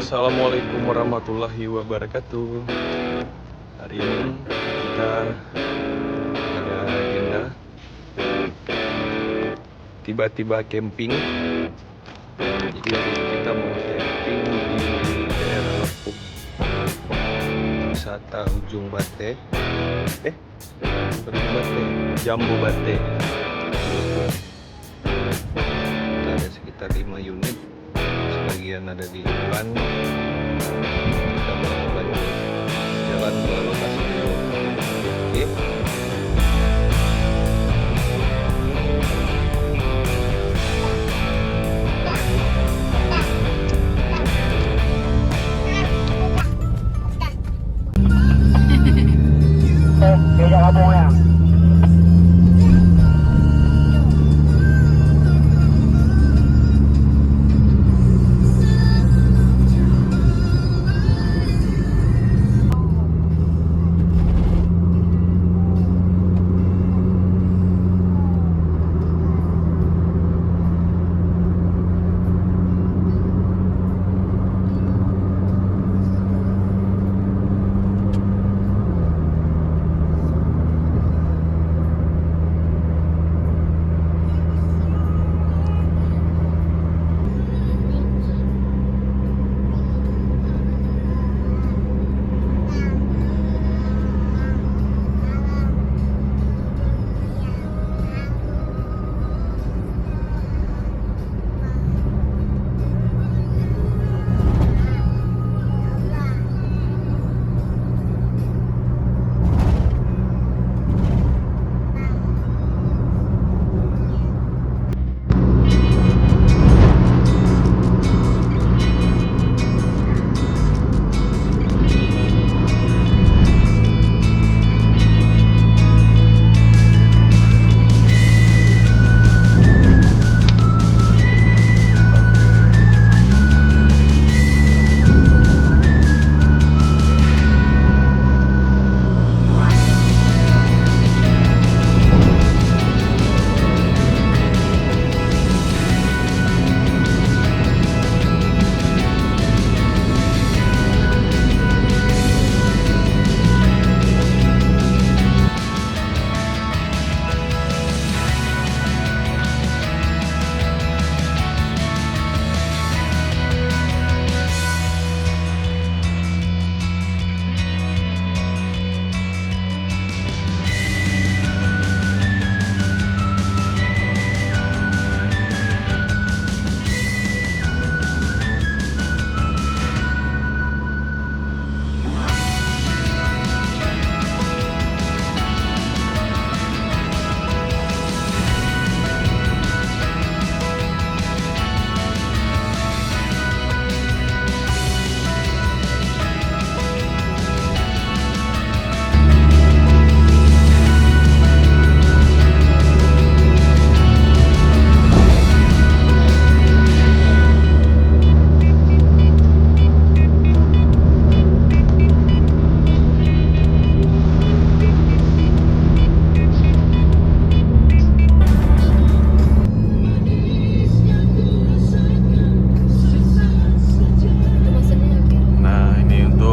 Assalamualaikum warahmatullahi wabarakatuh. Hari ini kita ada agenda tiba-tiba camping. Jadi kita mau camping di daerah Lepuk, wisata Ujung Bate, Ujung Bate, Jambu Bate. Ada sekitar 5 unit. Sebagian ada di depan. Kita mau lanjut jalan ke lokasi dulu. Oke. Beda kamu ya.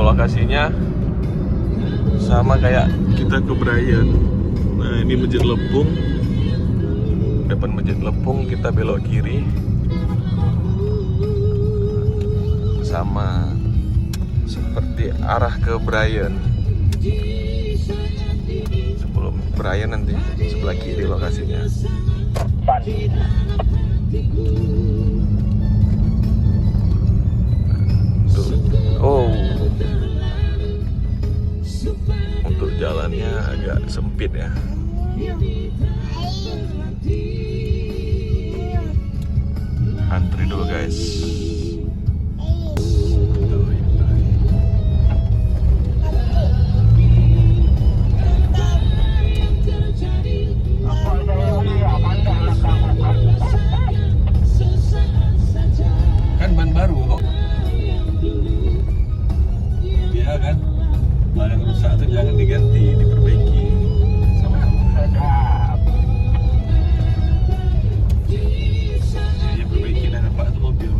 Lokasinya sama kayak kita ke Brayan. Nah, ini Masjid Lepung. Depan Masjid Lepung kita belok kiri. Sama seperti arah ke Brayan. Sebelum Brayan nanti sebelah kiri lokasinya. Oh, untuk jalannya agak sempit ya. Antri dulu guys. Kan ban baru kok. Iya kan? Ban yang rusak tuh jangan diganti, diperbaiki. Sama-sama. Jadi perbaiki dan apa tuh mobil.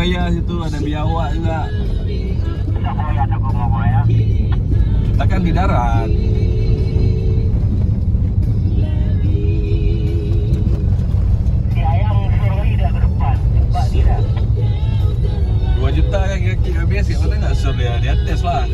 buaya situ, ada biawak juga. Ada buaya, ada buaya. Kita kan di darat. Si ayam suruh tidak ke depan. Pak tidak. 2 juta kaki habis, ya mana nggak sur ya, di atas lah.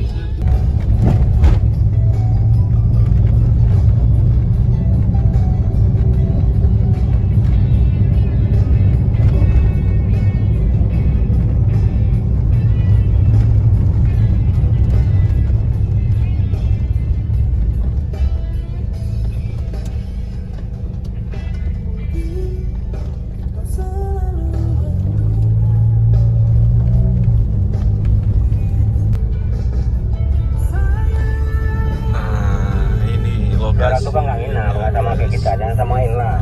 Jalan tuh kan nggak enak, nggak sama kayak kita, jangan samain lah.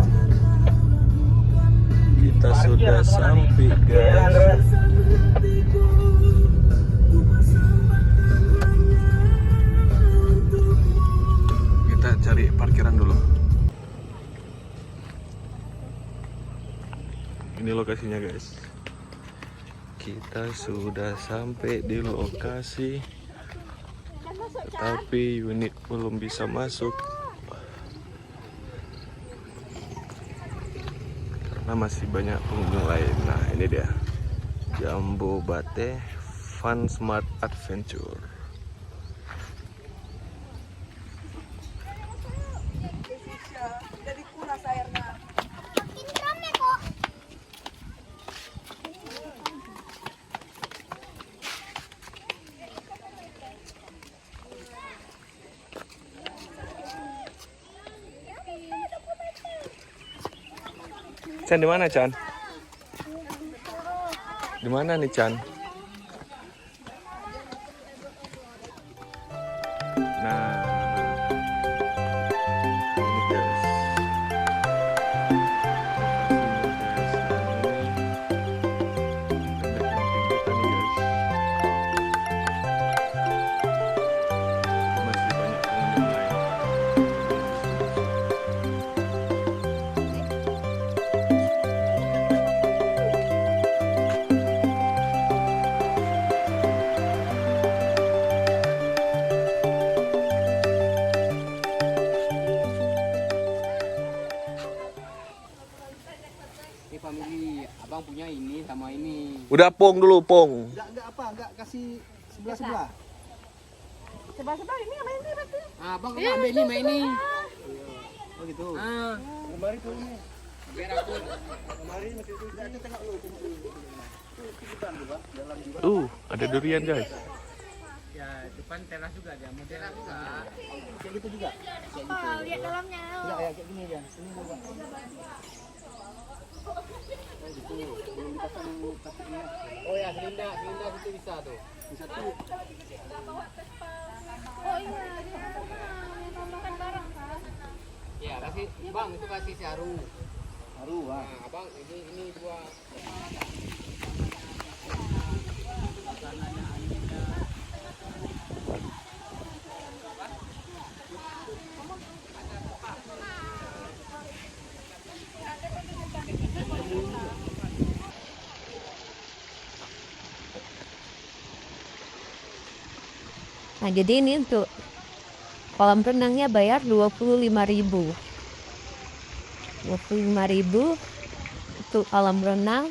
Kita sudah sampai, guys. Kita cari parkiran dulu. Ini lokasinya, guys. Kita sudah sampai di lokasi, tetapi unit belum bisa masuk karena masih banyak pengunjung lain. Nah, ini dia, Jambobate Fun Smart Adventure. Chan, di mana, Chan? Di mana nih, Chan? Nah, ini guys. Masih banyak pengunjung lain. Ini family abang punya ini sama ini. Udah pong dulu, pong. Enggak kasih sebelah-sebelah. Sebelah-sebelah ini sama ini berarti. Ah, abang ambil ini sama ini. Oh gitu. Ah, Kemarin tuh ini. biar aku. Kemarin masih itu. Kita tengok dulu, tengok dulu. Itu bukan juga, dalam juga. Ada durian, guys. Ya, depan teras juga dia, mau teras juga. Kayak gitu juga. Oh, lihat dalamnya. Enggak kayak gini aja. Ini juga. Oh gitu. Belum dipasang plastiknya. Oh ya, selindak itu bisa tuh. Bisa tuh. Oh iya, dia tambahkan barang kan. Ya, kasih bang itu kasih sarung. Baru, ah. Nah, abang ini dua. Nah, jadi ini untuk kolam renangnya bayar 25.000. 25.000 untuk kolam renang,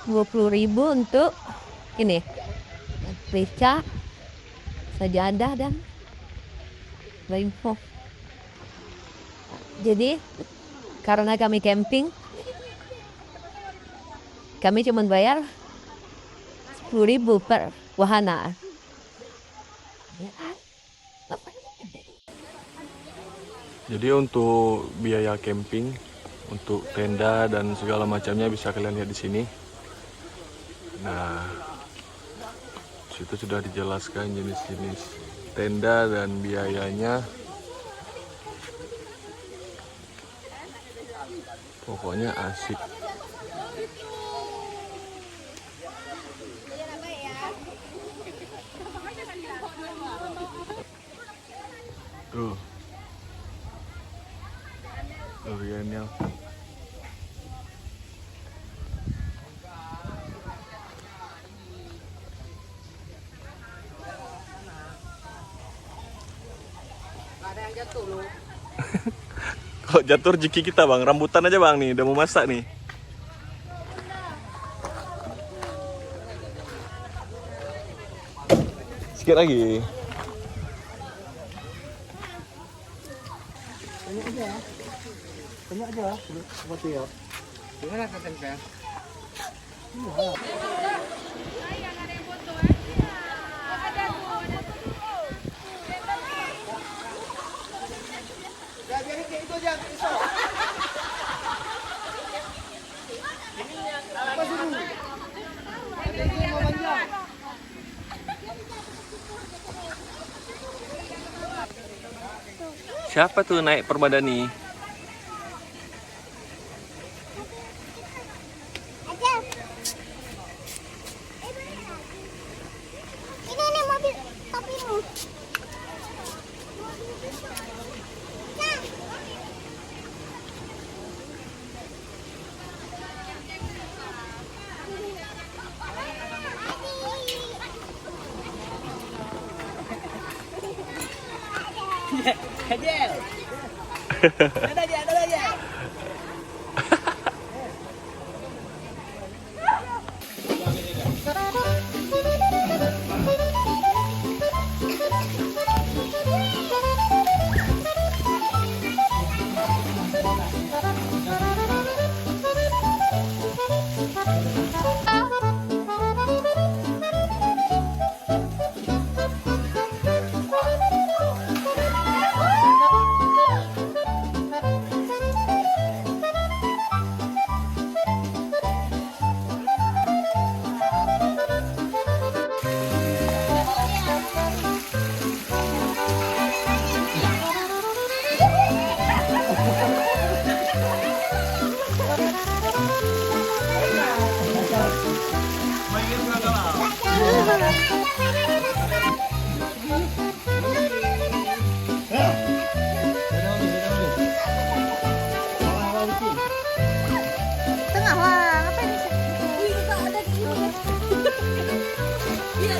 20.000 untuk ini beca, sajadah dan info. Jadi karena kami camping, kami cuma bayar 10.000 per wahana. Jadi untuk biaya camping, untuk tenda dan segala macamnya bisa kalian lihat di sini. Nah, situ sudah dijelaskan jenis-jenis tenda dan biayanya. Pokoknya asik. Tuh. Duriannya. Ada yang jatuh loh. Kok jatuh rezeki kita bang, rambutan aja bang nih, udah mau masak nih. Sikit lagi. Banyak aja. Seperti ya. Gimana kata tempe? Ya biarin kayak itu aja. Pisau. Apa dulu? Ada yang mau panjang. Siapa tuh naik permadani? Ini mobil topimu. Kajel. Ada aja. Tengah wah, ngapain di sini? Wih, kita ada di sini. Iya.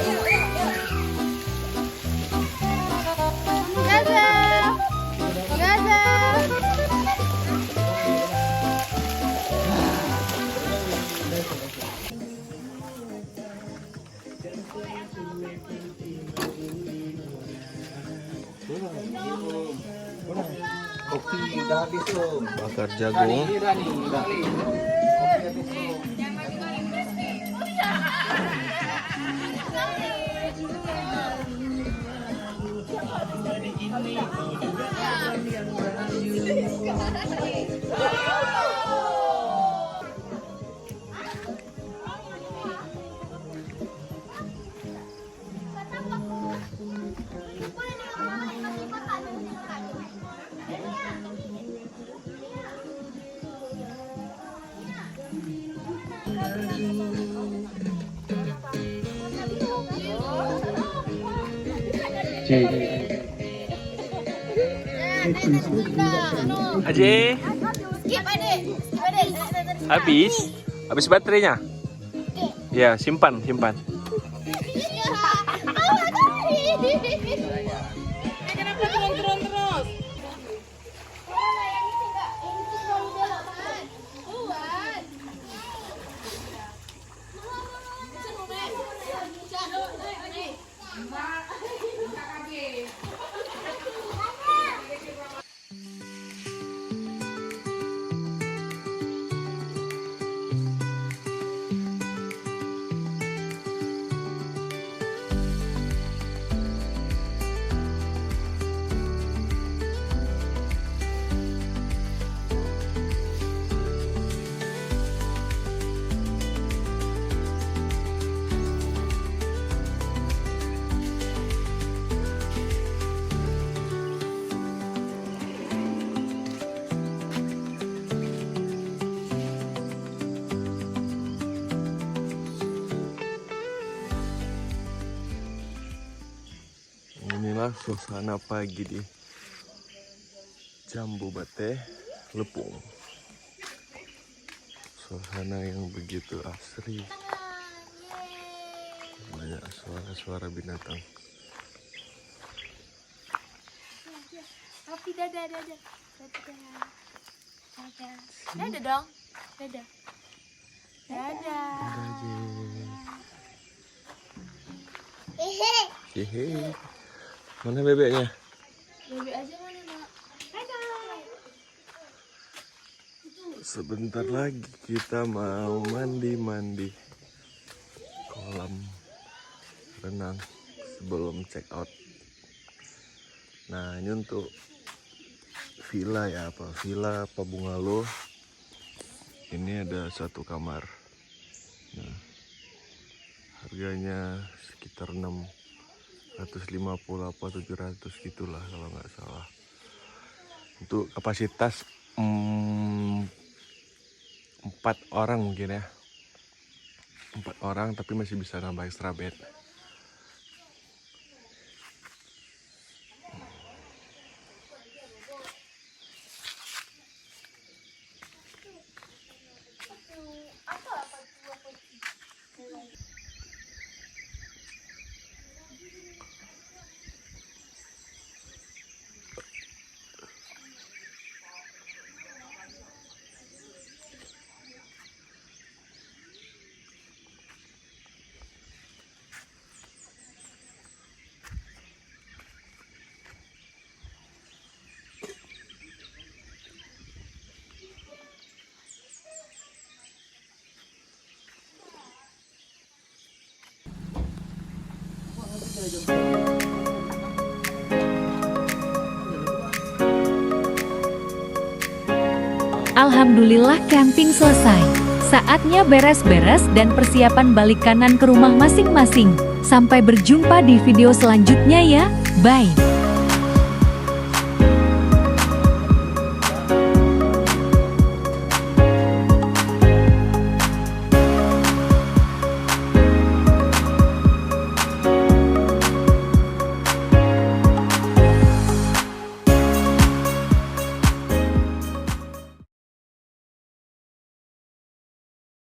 Gaza. Kopi udah habis belum? Bakar jagung. Udah nih. Kopi habis belum? Haji, Skip adik. habis baterainya? Ya, simpan. Kenapa turun terus? Inilah suasana pagi di Jambu Bate, Lepung. Suasana yang begitu asri. Banyak suara-suara binatang. Papi dadah. Dadah dong. Dadah. Hehe. Mana bebeknya? Bebek aja mana nak? Sebentar lagi kita mau mandi kolam renang sebelum check out. Nah, ini untuk villa bungalow. Ini ada 1 kamar. Nah, harganya sekitar 650 apa 700 gitulah kalau nggak salah. Untuk kapasitas 4 orang mungkin ya. 4 orang tapi masih bisa nambah extra bed. Alhamdulillah camping selesai. Saatnya beres-beres dan persiapan balik kanan ke rumah masing-masing. Sampai berjumpa di video selanjutnya ya. Bye.